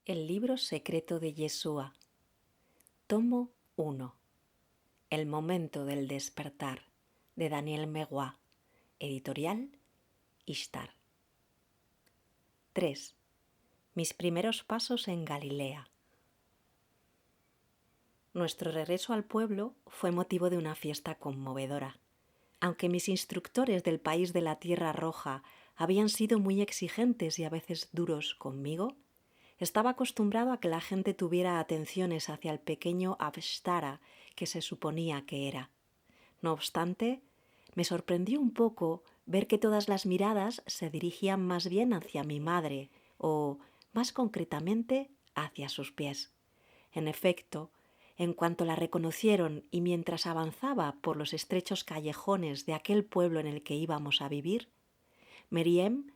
El libro secreto de Yeshua. Tomo 1. El momento del despertar, de Daniel Megua. Editorial Ishtar. 3. Mis primeros pasos en Galilea. Nuestro regreso al pueblo fue motivo de una fiesta conmovedora. Aunque mis instructores del país de la Tierra Roja habían sido muy exigentes y a veces duros conmigo, estaba acostumbrado a que la gente tuviera atenciones hacia el pequeño Avstara que se suponía que era. No obstante, me sorprendió un poco ver que todas las miradas se dirigían más bien hacia mi madre, o, más concretamente, hacia sus pies. En efecto, en cuanto la reconocieron y mientras avanzaba por los estrechos callejones de aquel pueblo en el que íbamos a vivir, Meriem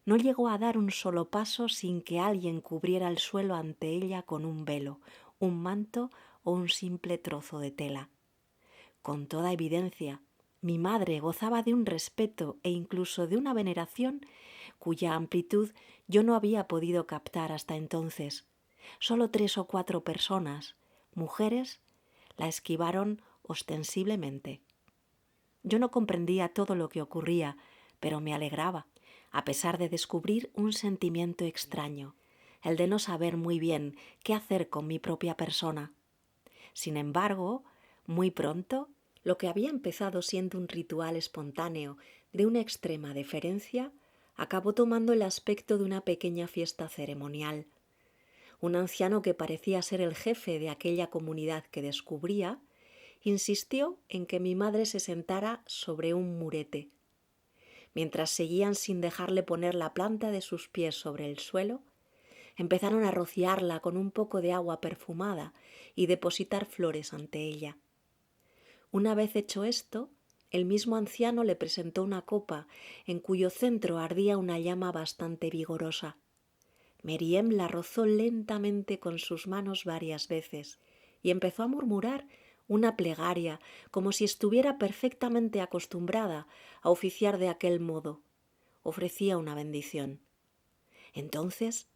no llegó a dar un solo paso sin que alguien cubriera el suelo ante ella con un velo, un manto o un simple trozo de tela. Con toda evidencia, mi madre gozaba de un respeto e incluso de una veneración cuya amplitud yo no había podido captar hasta entonces. Solo 3 o 4 personas, mujeres, la esquivaron ostensiblemente. Yo no comprendía todo lo que ocurría, pero me alegraba, a pesar de descubrir un sentimiento extraño, el de no saber muy bien qué hacer con mi propia persona. Sin embargo, muy pronto, lo que había empezado siendo un ritual espontáneo de una extrema deferencia, acabó tomando el aspecto de una pequeña fiesta ceremonial. Un anciano que parecía ser el jefe de aquella comunidad que descubría, insistió en que mi madre se sentara sobre un murete. Mientras seguían sin dejarle poner la planta de sus pies sobre el suelo, empezaron a rociarla con un poco de agua perfumada y depositar flores ante ella. Una vez hecho esto, el mismo anciano le presentó una copa en cuyo centro ardía una llama bastante vigorosa. Meriem la rozó lentamente con sus manos varias veces y empezó a murmurar una plegaria como si estuviera perfectamente acostumbrada a oficiar de aquel modo. Ofrecía una bendición. Entonces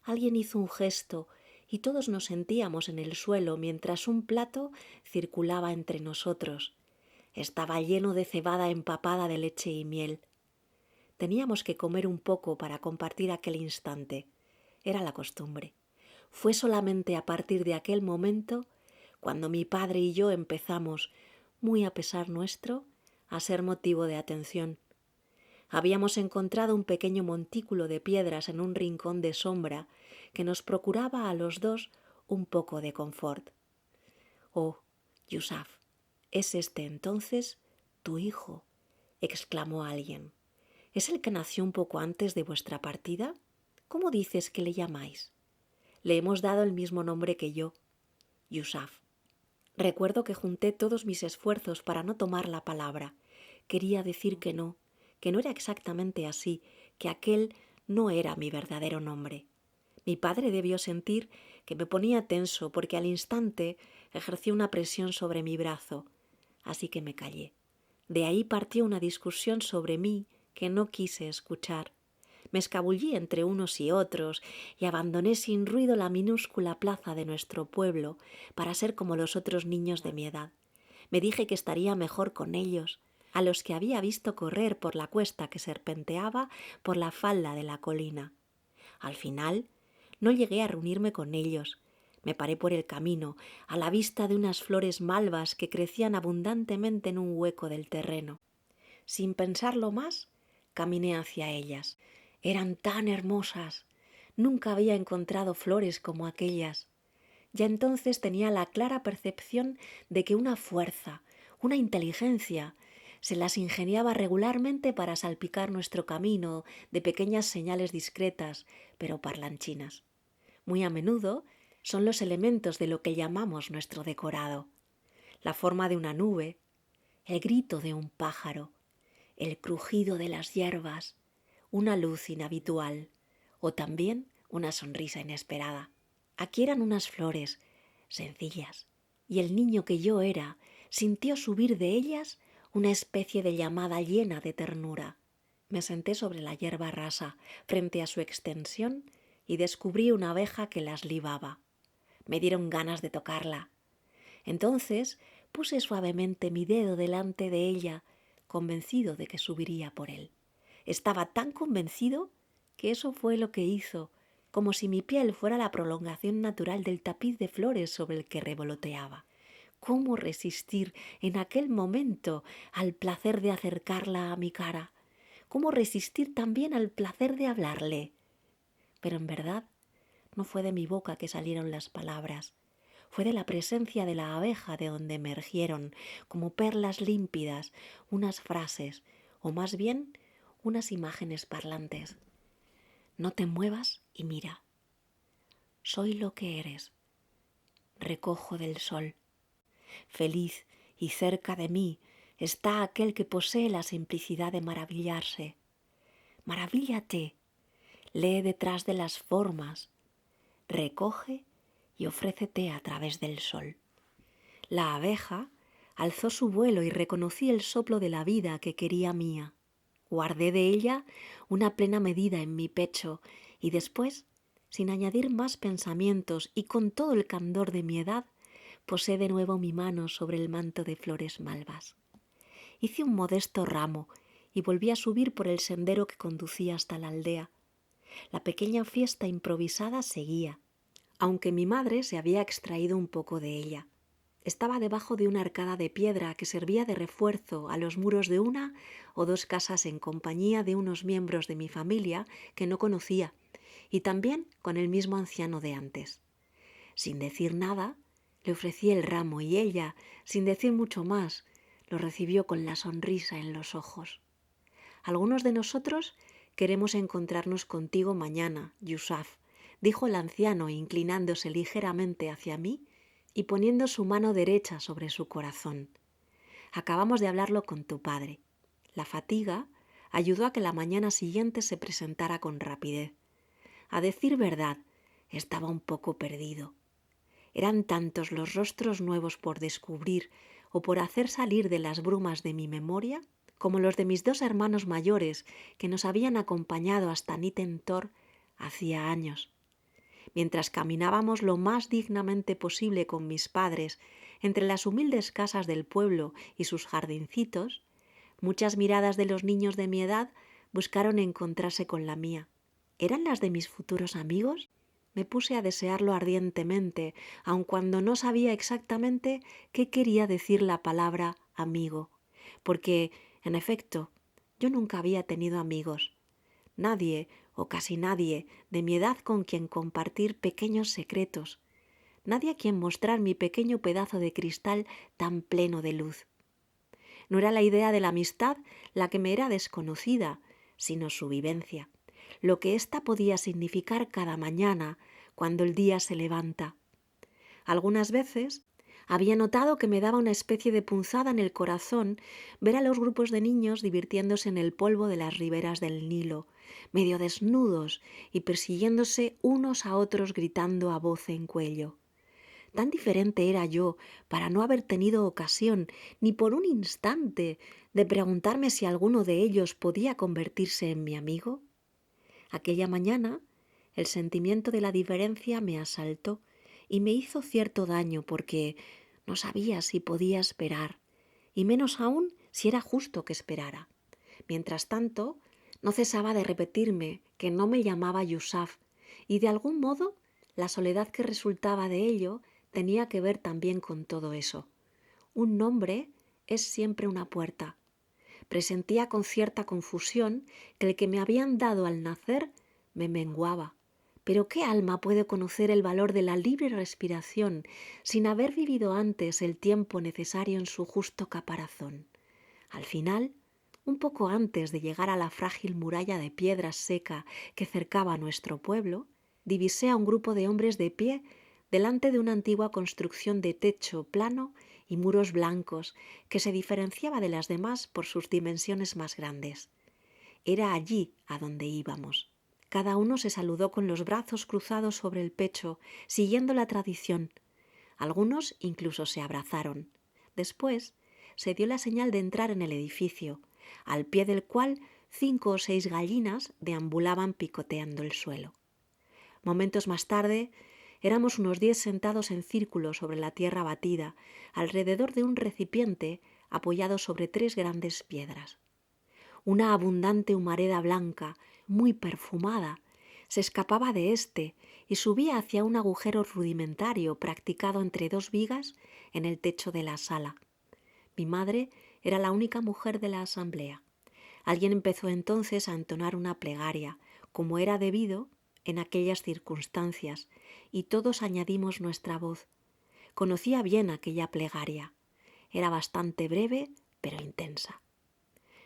alguien hizo un gesto y todos nos sentíamos en el suelo mientras un plato circulaba entre nosotros. Estaba lleno de cebada empapada de leche y miel. Teníamos que comer un poco para compartir aquel instante. Era la costumbre. Fue solamente a partir de aquel momento cuando mi padre y yo empezamos, muy a pesar nuestro, a ser motivo de atención. Habíamos encontrado un pequeño montículo de piedras en un rincón de sombra que nos procuraba a los dos un poco de confort. «Oh, Yusaf, ¿es este entonces tu hijo?», exclamó alguien. «¿Es el que nació un poco antes de vuestra partida? ¿Cómo dices que le llamáis?» «Le hemos dado el mismo nombre que yo, Yusaf». Recuerdo que junté todos mis esfuerzos para no tomar la palabra. Quería decir que no era exactamente así, que aquel no era mi verdadero nombre. Mi padre debió sentir que me ponía tenso porque al instante ejerció una presión sobre mi brazo, así que me callé. De ahí partió una discusión sobre mí que no quise escuchar. Me escabullí entre unos y otros y abandoné sin ruido la minúscula plaza de nuestro pueblo para ser como los otros niños de mi edad. Me dije que estaría mejor con ellos, a los que había visto correr por la cuesta que serpenteaba por la falda de la colina. Al final, no llegué a reunirme con ellos. Me paré por el camino, a la vista de unas flores malvas que crecían abundantemente en un hueco del terreno. Sin pensarlo más, caminé hacia ellas. Eran tan hermosas. Nunca había encontrado flores como aquellas. Ya entonces tenía la clara percepción de que una fuerza, una inteligencia, se las ingeniaba regularmente para salpicar nuestro camino de pequeñas señales discretas, pero parlanchinas. Muy a menudo son los elementos de lo que llamamos nuestro decorado. La forma de una nube, el grito de un pájaro, el crujido de las hierbas, una luz inhabitual o también una sonrisa inesperada. Aquí eran unas flores sencillas y el niño que yo era sintió subir de ellas una especie de llamada llena de ternura. Me senté sobre la hierba rasa frente a su extensión y descubrí una abeja que las libaba. Me dieron ganas de tocarla. Entonces puse suavemente mi dedo delante de ella, convencido de que subiría por él. Estaba tan convencido que eso fue lo que hizo, como si mi piel fuera la prolongación natural del tapiz de flores sobre el que revoloteaba. ¿Cómo resistir en aquel momento al placer de acercarla a mi cara? ¿Cómo resistir también al placer de hablarle? Pero en verdad no fue de mi boca que salieron las palabras, fue de la presencia de la abeja de donde emergieron, como perlas límpidas, unas frases, o más bien unas imágenes parlantes. No te muevas y mira. Soy lo que eres. Recojo del sol. Feliz y cerca de mí está aquel que posee la simplicidad de maravillarse. Maravíllate. Lee detrás de las formas. Recoge y ofrécete a través del sol. La abeja alzó su vuelo y reconocí el soplo de la vida que quería mía. Guardé de ella una plena medida en mi pecho y después, sin añadir más pensamientos y con todo el candor de mi edad, posé de nuevo mi mano sobre el manto de flores malvas. Hice un modesto ramo y volví a subir por el sendero que conducía hasta la aldea. La pequeña fiesta improvisada seguía, aunque mi madre se había extraído un poco de ella. Estaba debajo de una arcada de piedra que servía de refuerzo a los muros de una o dos casas en compañía de unos miembros de mi familia que no conocía y también con el mismo anciano de antes. Sin decir nada, le ofrecí el ramo y ella, sin decir mucho más, lo recibió con la sonrisa en los ojos. Algunos de nosotros queremos encontrarnos contigo mañana, Yusaf, dijo el anciano inclinándose ligeramente hacia mí y poniendo su mano derecha sobre su corazón. Acabamos de hablarlo con tu padre. La fatiga ayudó a que la mañana siguiente se presentara con rapidez. A decir verdad, estaba un poco perdido. Eran tantos los rostros nuevos por descubrir o por hacer salir de las brumas de mi memoria, como los de mis dos hermanos mayores que nos habían acompañado hasta Nitentor hacía años. Mientras caminábamos lo más dignamente posible con mis padres entre las humildes casas del pueblo y sus jardincitos, muchas miradas de los niños de mi edad buscaron encontrarse con la mía. ¿Eran las de mis futuros amigos? Me puse a desearlo ardientemente, aun cuando no sabía exactamente qué quería decir la palabra amigo, porque, en efecto, yo nunca había tenido amigos. Nadie, o casi nadie, de mi edad con quien compartir pequeños secretos. Nadie a quien mostrar mi pequeño pedazo de cristal tan pleno de luz. No era la idea de la amistad la que me era desconocida, sino su vivencia, lo que ésta podía significar cada mañana cuando el día se levanta. Algunas veces había notado que me daba una especie de punzada en el corazón ver a los grupos de niños divirtiéndose en el polvo de las riberas del Nilo, medio desnudos y persiguiéndose unos a otros gritando a voz en cuello. Tan diferente era yo para no haber tenido ocasión, ni por un instante, de preguntarme si alguno de ellos podía convertirse en mi amigo. Aquella mañana el sentimiento de la diferencia me asaltó y me hizo cierto daño porque no sabía si podía esperar, y menos aún si era justo que esperara. Mientras tanto, no cesaba de repetirme que no me llamaba Yusaf, y de algún modo la soledad que resultaba de ello tenía que ver también con todo eso. Un nombre es siempre una puerta. Presentía con cierta confusión que el que me habían dado al nacer me menguaba. Pero ¿qué alma puede conocer el valor de la libre respiración sin haber vivido antes el tiempo necesario en su justo caparazón? Al final, un poco antes de llegar a la frágil muralla de piedra seca que cercaba nuestro pueblo, divisé a un grupo de hombres de pie delante de una antigua construcción de techo plano y muros blancos que se diferenciaba de las demás por sus dimensiones más grandes. Era allí a donde íbamos. Cada uno se saludó con los brazos cruzados sobre el pecho, siguiendo la tradición. Algunos incluso se abrazaron. Después se dio la señal de entrar en el edificio, al pie del cual 5 o 6 gallinas deambulaban picoteando el suelo. Momentos más tarde, éramos unos 10 sentados en círculo sobre la tierra batida, alrededor de un recipiente apoyado sobre 3 grandes piedras. Una abundante humareda blanca, muy perfumada, se escapaba de éste y subía hacia un agujero rudimentario practicado entre 2 vigas en el techo de la sala. Mi madre era la única mujer de la asamblea. Alguien empezó entonces a entonar una plegaria, como era debido en aquellas circunstancias, y todos añadimos nuestra voz. Conocía bien aquella plegaria. Era bastante breve, pero intensa.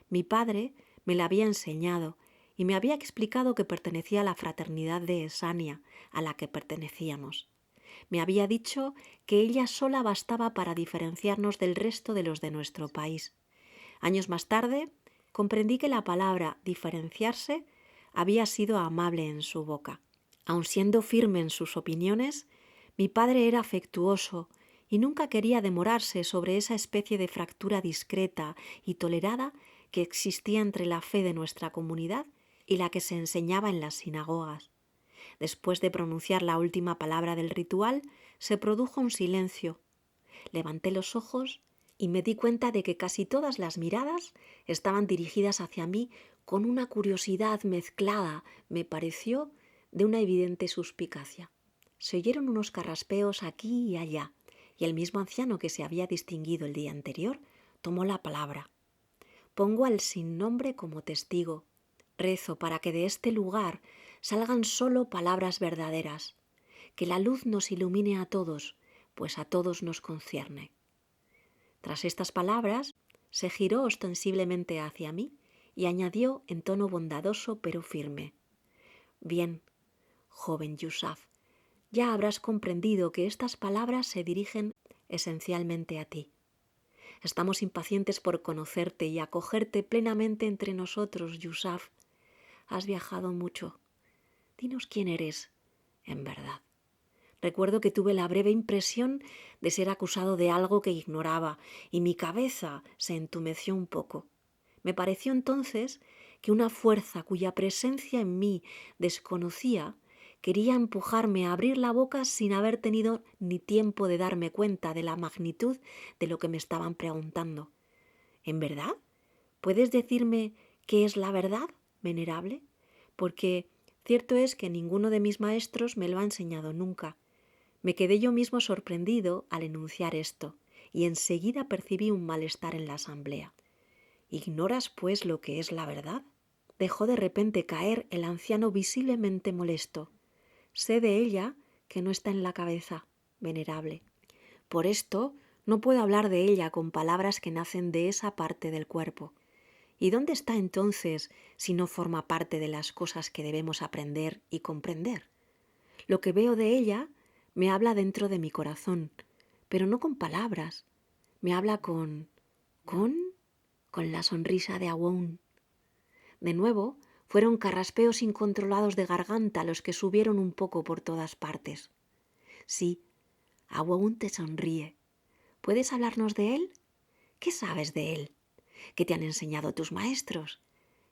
Mi padre me la había enseñado y me había explicado que pertenecía a la fraternidad de Esania, a la que pertenecíamos. Me había dicho que ella sola bastaba para diferenciarnos del resto de los de nuestro país. Años más tarde, comprendí que la palabra diferenciarse había sido amable en su boca. Aun siendo firme en sus opiniones, mi padre era afectuoso y nunca quería demorarse sobre esa especie de fractura discreta y tolerada que existía entre la fe de nuestra comunidad y la que se enseñaba en las sinagogas. Después de pronunciar la última palabra del ritual, se produjo un silencio. Levanté los ojos y me di cuenta de que casi todas las miradas estaban dirigidas hacia mí con una curiosidad mezclada, me pareció, de una evidente suspicacia. Se oyeron unos carraspeos aquí y allá, y el mismo anciano que se había distinguido el día anterior tomó la palabra. Pongo al sin nombre como testigo. Rezo para que de este lugar salgan solo palabras verdaderas, que la luz nos ilumine a todos, pues a todos nos concierne. Tras estas palabras, se giró ostensiblemente hacia mí y añadió en tono bondadoso pero firme: Bien, joven Yusaf, ya habrás comprendido que estas palabras se dirigen esencialmente a ti. Estamos impacientes por conocerte y acogerte plenamente entre nosotros, Yusaf. Has viajado mucho. Dinos quién eres, en verdad. Recuerdo que tuve la breve impresión de ser acusado de algo que ignoraba y mi cabeza se entumeció un poco. Me pareció entonces que una fuerza cuya presencia en mí desconocía quería empujarme a abrir la boca sin haber tenido ni tiempo de darme cuenta de la magnitud de lo que me estaban preguntando. ¿En verdad? ¿Puedes decirme qué es la verdad, venerable? Porque cierto es que ninguno de mis maestros me lo ha enseñado nunca. Me quedé yo mismo sorprendido al enunciar esto, y enseguida percibí un malestar en la asamblea. ¿Ignoras, pues, lo que es la verdad? Dejó de repente caer el anciano visiblemente molesto. Sé de ella que no está en la cabeza, venerable. Por esto no puedo hablar de ella con palabras que nacen de esa parte del cuerpo. ¿Y dónde está entonces si no forma parte de las cosas que debemos aprender y comprender? Lo que veo de ella me habla dentro de mi corazón, pero no con palabras. Me habla con la sonrisa de Awon. De nuevo, fueron carraspeos incontrolados de garganta los que subieron un poco por todas partes. Sí, Awon te sonríe. ¿Puedes hablarnos de él? ¿Qué sabes de él? ¿Qué te han enseñado tus maestros?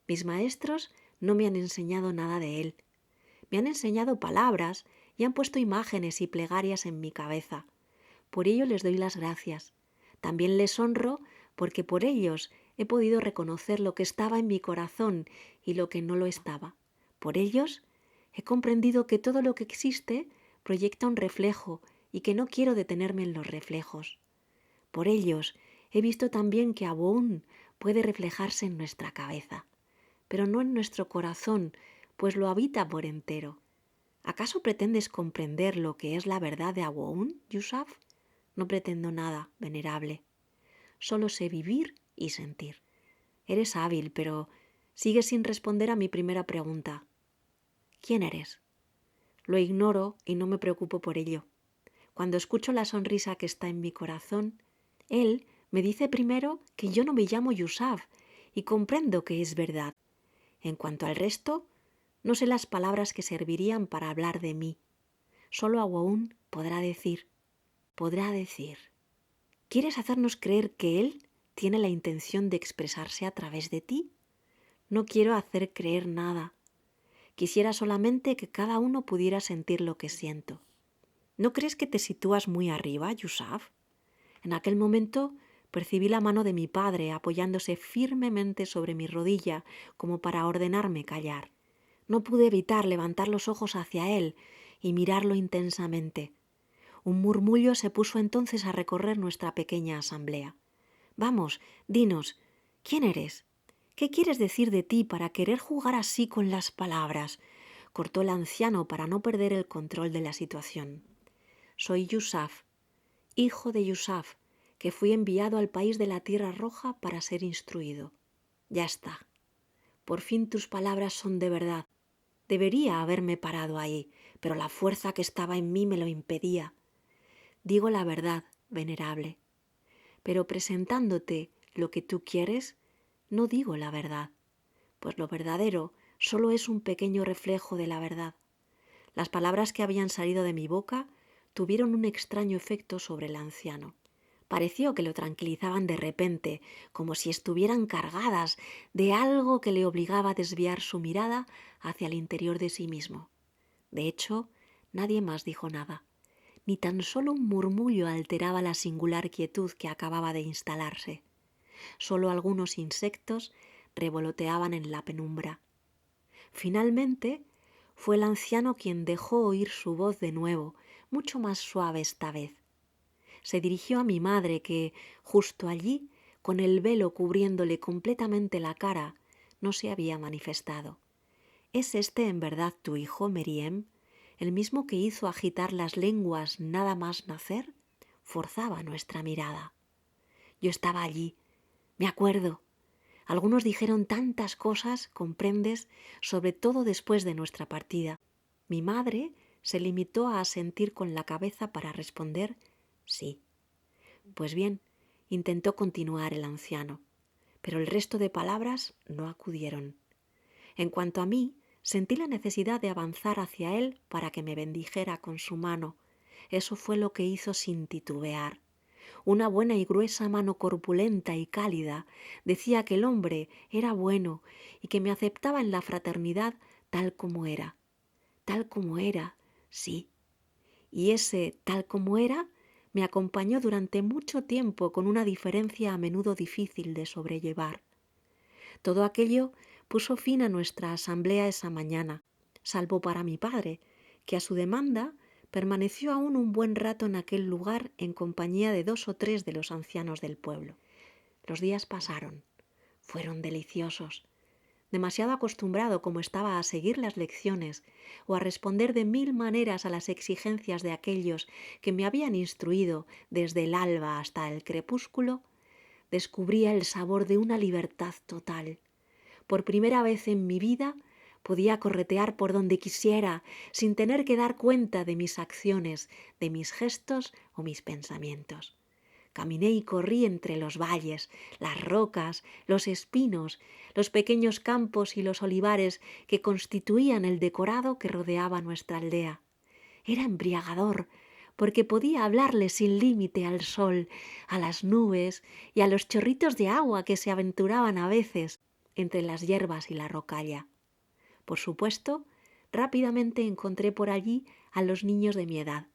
Mis maestros no me han enseñado nada de él. Me han enseñado palabras y han puesto imágenes y plegarias en mi cabeza. Por ello les doy las gracias. También les honro porque por ellos he podido reconocer lo que estaba en mi corazón y lo que no lo estaba. Por ellos he comprendido que todo lo que existe proyecta un reflejo y que no quiero detenerme en los reflejos. Por ellos he visto también que Awon puede reflejarse en nuestra cabeza, pero no en nuestro corazón, pues lo habita por entero. ¿Acaso pretendes comprender lo que es la verdad de Awon, Yusaf? No pretendo nada, venerable. Solo sé vivir y sentir. Eres hábil, pero sigues sin responder a mi primera pregunta. ¿Quién eres? Lo ignoro y no me preocupo por ello. Cuando escucho la sonrisa que está en mi corazón, él me dice primero que yo no me llamo Yusaf y comprendo que es verdad. En cuanto al resto, no sé las palabras que servirían para hablar de mí. Solo Awon podrá decir. ¿Quieres hacernos creer que él tiene la intención de expresarse a través de ti? No quiero hacer creer nada. Quisiera solamente que cada uno pudiera sentir lo que siento. ¿No crees que te sitúas muy arriba, Yusuf? En aquel momento percibí la mano de mi padre apoyándose firmemente sobre mi rodilla como para ordenarme callar. No pude evitar levantar los ojos hacia él y mirarlo intensamente. Un murmullo se puso entonces a recorrer nuestra pequeña asamblea. Vamos, dinos, ¿quién eres? ¿Qué quieres decir de ti para querer jugar así con las palabras? Cortó el anciano para no perder el control de la situación. Soy Yusuf, hijo de Yusuf, que fui enviado al país de la Tierra Roja para ser instruido. Ya está. Por fin tus palabras son de verdad. Debería haberme parado ahí, pero la fuerza que estaba en mí me lo impedía. Digo la verdad, venerable, pero presentándote lo que tú quieres, no digo la verdad, pues lo verdadero solo es un pequeño reflejo de la verdad. Las palabras que habían salido de mi boca tuvieron un extraño efecto sobre el anciano. Pareció que lo tranquilizaban de repente, como si estuvieran cargadas de algo que le obligaba a desviar su mirada hacia el interior de sí mismo. De hecho, nadie más dijo nada. Ni tan solo un murmullo alteraba la singular quietud que acababa de instalarse. Solo algunos insectos revoloteaban en la penumbra. Finalmente, fue el anciano quien dejó oír su voz de nuevo, mucho más suave esta vez. Se dirigió a mi madre que, justo allí, con el velo cubriéndole completamente la cara, no se había manifestado. ¿Es este en verdad tu hijo, Meriem? ¿El mismo que hizo agitar las lenguas nada más nacer? Forzaba nuestra mirada. Yo estaba allí, me acuerdo. Algunos dijeron tantas cosas, comprendes, sobre todo después de nuestra partida. Mi madre se limitó a asentir con la cabeza para responder sí. Pues bien, intentó continuar el anciano, pero el resto de palabras no acudieron. En cuanto a mí, sentí la necesidad de avanzar hacia él para que me bendijera con su mano. Eso fue lo que hizo sin titubear. Una buena y gruesa mano corpulenta y cálida decía que el hombre era bueno y que me aceptaba en la fraternidad tal como era. Tal como era, sí. Y ese tal como era me acompañó durante mucho tiempo con una diferencia a menudo difícil de sobrellevar. Todo aquello puso fin a nuestra asamblea esa mañana, salvo para mi padre, que a su demanda permaneció aún un buen rato en aquel lugar en compañía de 2 o 3 de los ancianos del pueblo. Los días pasaron. Fueron deliciosos. Demasiado acostumbrado como estaba a seguir las lecciones o a responder de 1000 maneras a las exigencias de aquellos que me habían instruido desde el alba hasta el crepúsculo, descubría el sabor de una libertad total. Por primera vez en mi vida podía corretear por donde quisiera sin tener que dar cuenta de mis acciones, de mis gestos o mis pensamientos. Caminé y corrí entre los valles, las rocas, los espinos, los pequeños campos y los olivares que constituían el decorado que rodeaba nuestra aldea. Era embriagador, porque podía hablarle sin límite al sol, a las nubes y a los chorritos de agua que se aventuraban a veces entre las hierbas y la rocalla. Por supuesto, rápidamente encontré por allí a los niños de mi edad.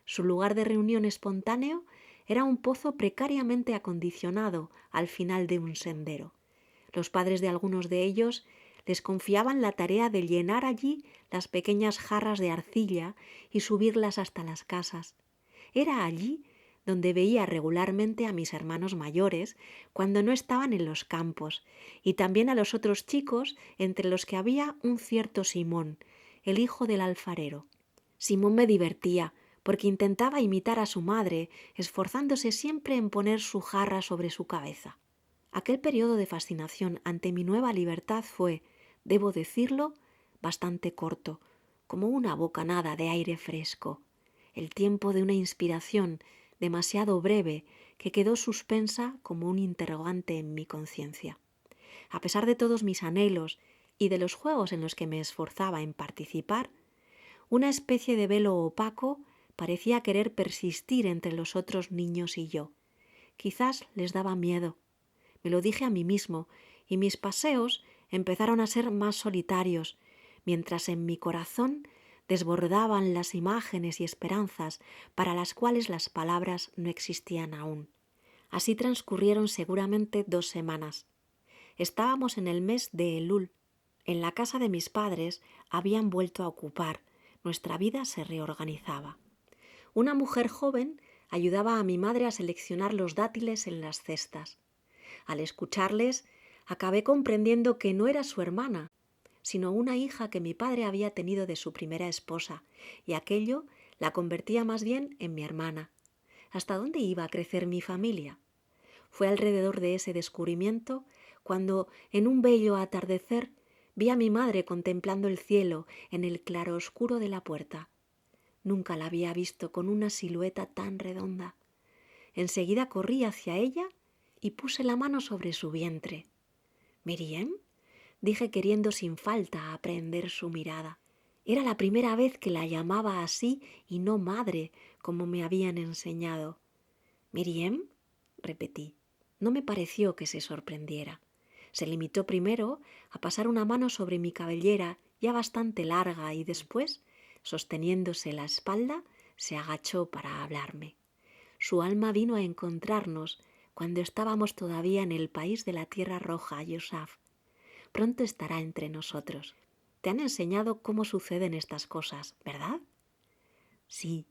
Su lugar de reunión espontáneo era un pozo precariamente acondicionado al final de un sendero. Los padres de algunos de ellos les confiaban la tarea de llenar allí las pequeñas jarras de arcilla y subirlas hasta las casas. Era allí donde veía regularmente a mis hermanos mayores cuando no estaban en los campos, y también a los otros chicos, entre los que había un cierto Simón, el hijo del alfarero. Simón me divertía, porque intentaba imitar a su madre, esforzándose siempre en poner su jarra sobre su cabeza. Aquel periodo de fascinación ante mi nueva libertad fue, debo decirlo, bastante corto, como una bocanada de aire fresco, el tiempo de una inspiración demasiado breve que quedó suspensa como un interrogante en mi conciencia. A pesar de todos mis anhelos y de los juegos en los que me esforzaba en participar, una especie de velo opaco parecía querer persistir entre los otros niños y yo. Quizás les daba miedo. Me lo dije a mí mismo, y mis paseos empezaron a ser más solitarios. mientras en mi corazón desbordaban las imágenes y esperanzas para las cuales las palabras no existían aún. Así transcurrieron seguramente 2 semanas. Estábamos en el mes de Elul. En la casa de mis padres habían vuelto a ocupar. Nuestra vida se reorganizaba. Una mujer joven ayudaba a mi madre a seleccionar los dátiles en las cestas. Al escucharles, acabé comprendiendo que no era su hermana, sino una hija que mi padre había tenido de su primera esposa, y aquello la convertía más bien en mi hermana. ¿Hasta dónde iba a crecer mi familia? Fue alrededor de ese descubrimiento cuando, en un bello atardecer, vi a mi madre contemplando el cielo en el claroscuro de la puerta. Nunca la había visto con una silueta tan redonda. Enseguida corrí hacia ella y puse la mano sobre su vientre. «¿Miriam?», dije queriendo sin falta aprehender su mirada. Era la primera vez que la llamaba así y no madre, como me habían enseñado. «¿Miriam?», repetí. No me pareció que se sorprendiera. Se limitó primero a pasar una mano sobre mi cabellera ya bastante larga y después, sosteniéndose la espalda, se agachó para hablarme. Su alma vino a encontrarnos cuando estábamos todavía en el país de la tierra roja, Yusaf. Pronto estará entre nosotros. Te han enseñado cómo suceden estas cosas, ¿verdad? Sí.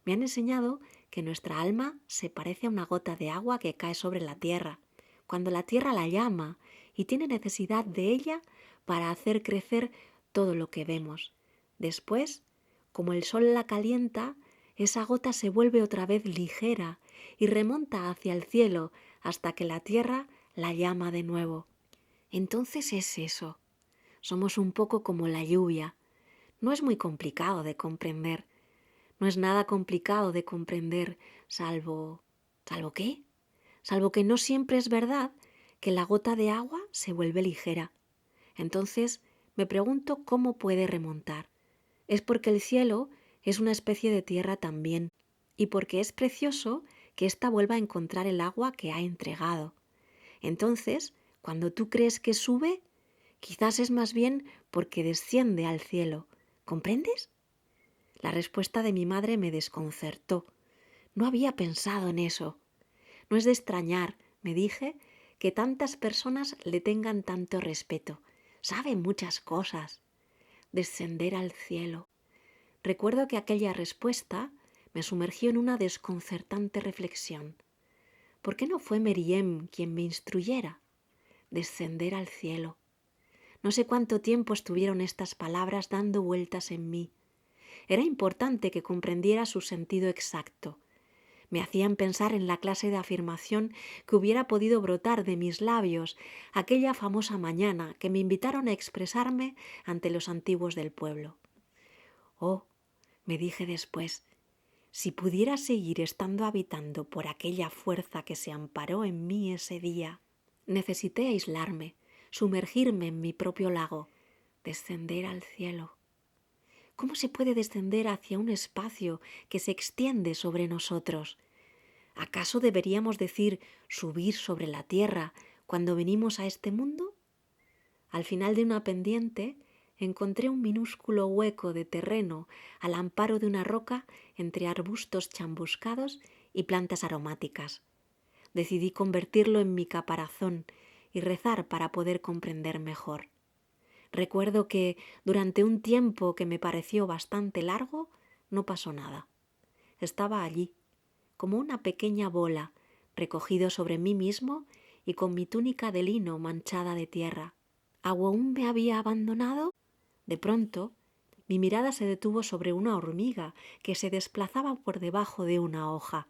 Me han enseñado que nuestra alma se parece a una gota de agua que cae sobre la tierra, cuando la tierra la llama y tiene necesidad de ella para hacer crecer todo lo que vemos. Después, como el sol la calienta, esa gota se vuelve otra vez ligera y remonta hacia el cielo hasta que la tierra la llama de nuevo. Entonces es eso. Somos un poco como la lluvia. No es muy complicado de comprender. No es nada complicado de comprender, salvo... ¿Salvo qué? Salvo que no siempre es verdad que la gota de agua se vuelve ligera. Entonces me pregunto cómo puede remontar. Es porque el cielo es una especie de tierra también, y porque es precioso que ésta vuelva a encontrar el agua que ha entregado. Entonces, cuando tú crees que sube, quizás es más bien porque desciende al cielo. ¿Comprendes? La respuesta de mi madre me desconcertó. No había pensado en eso. No es de extrañar, me dije, que tantas personas le tengan tanto respeto. Sabe muchas cosas. Descender al cielo. Recuerdo que aquella respuesta me sumergió en una desconcertante reflexión. ¿Por qué no fue Meriem quien me instruyera? Descender al cielo. No sé cuánto tiempo estuvieron estas palabras dando vueltas en mí. Era importante que comprendiera su sentido exacto. Me hacían pensar en la clase de afirmación que hubiera podido brotar de mis labios aquella famosa mañana que me invitaron a expresarme ante los antiguos del pueblo. Oh, me dije después, si pudiera seguir estando habitando por aquella fuerza que se amparó en mí ese día. Necesité aislarme, sumergirme en mi propio lago, descender al cielo. ¿Cómo se puede descender hacia un espacio que se extiende sobre nosotros? ¿Acaso deberíamos decir subir sobre la tierra cuando venimos a este mundo? Al final de una pendiente encontré un minúsculo hueco de terreno al amparo de una roca entre arbustos chambuscados y plantas aromáticas. Decidí convertirlo en mi caparazón y rezar para poder comprender mejor. Recuerdo que durante un tiempo que me pareció bastante largo, no pasó nada. Estaba allí, como una pequeña bola, recogido sobre mí mismo y con mi túnica de lino manchada de tierra. ¿Aún me había abandonado? De pronto, mi mirada se detuvo sobre una hormiga que se desplazaba por debajo de una hoja.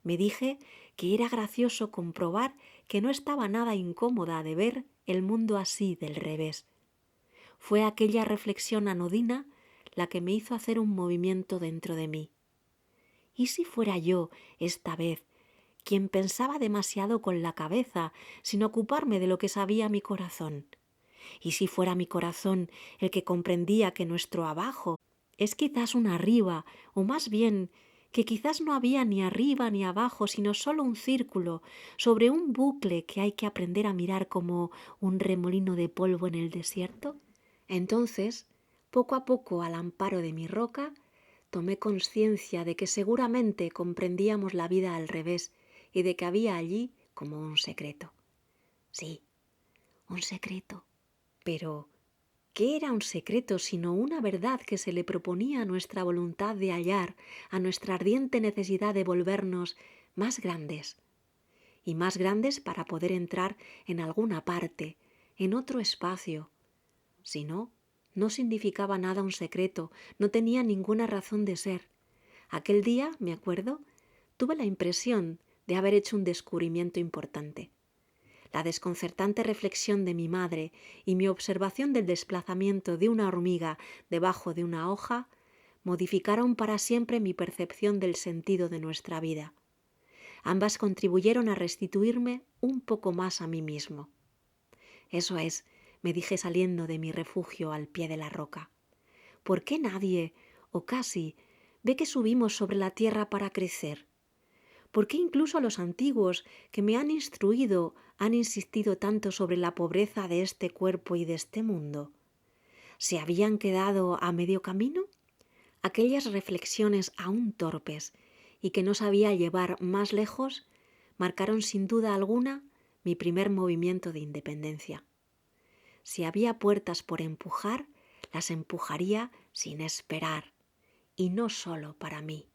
Me dije que era gracioso comprobar que no estaba nada incómoda de ver el mundo así del revés. Fue aquella reflexión anodina la que me hizo hacer un movimiento dentro de mí. ¿Y si fuera yo, esta vez, quien pensaba demasiado con la cabeza sin ocuparme de lo que sabía mi corazón? ¿Y si fuera mi corazón el que comprendía que nuestro abajo es quizás un arriba, o más bien que quizás no había ni arriba ni abajo, sino solo un círculo sobre un bucle que hay que aprender a mirar como un remolino de polvo en el desierto? Entonces, poco a poco, al amparo de mi roca, tomé conciencia de que seguramente comprendíamos la vida al revés y de que había allí como un secreto. Sí, un secreto. Pero, ¿qué era un secreto sino una verdad que se le proponía a nuestra voluntad de hallar, a nuestra ardiente necesidad de volvernos más grandes? Y más grandes para poder entrar en alguna parte, en otro espacio. Si no, no significaba nada un secreto, no tenía ninguna razón de ser. Aquel día, me acuerdo, tuve la impresión de haber hecho un descubrimiento importante. La desconcertante reflexión de mi madre y mi observación del desplazamiento de una hormiga debajo de una hoja modificaron para siempre mi percepción del sentido de nuestra vida. Ambas contribuyeron a restituirme un poco más a mí mismo. Eso es, me dije saliendo de mi refugio al pie de la roca. ¿Por qué nadie, o casi, ve que subimos sobre la tierra para crecer? ¿Por qué incluso los antiguos que me han instruido han insistido tanto sobre la pobreza de este cuerpo y de este mundo? ¿Se habían quedado a medio camino? Aquellas reflexiones aún torpes y que no sabía llevar más lejos marcaron sin duda alguna mi primer movimiento de independencia. Si había puertas por empujar, las empujaría sin esperar, y no solo para mí.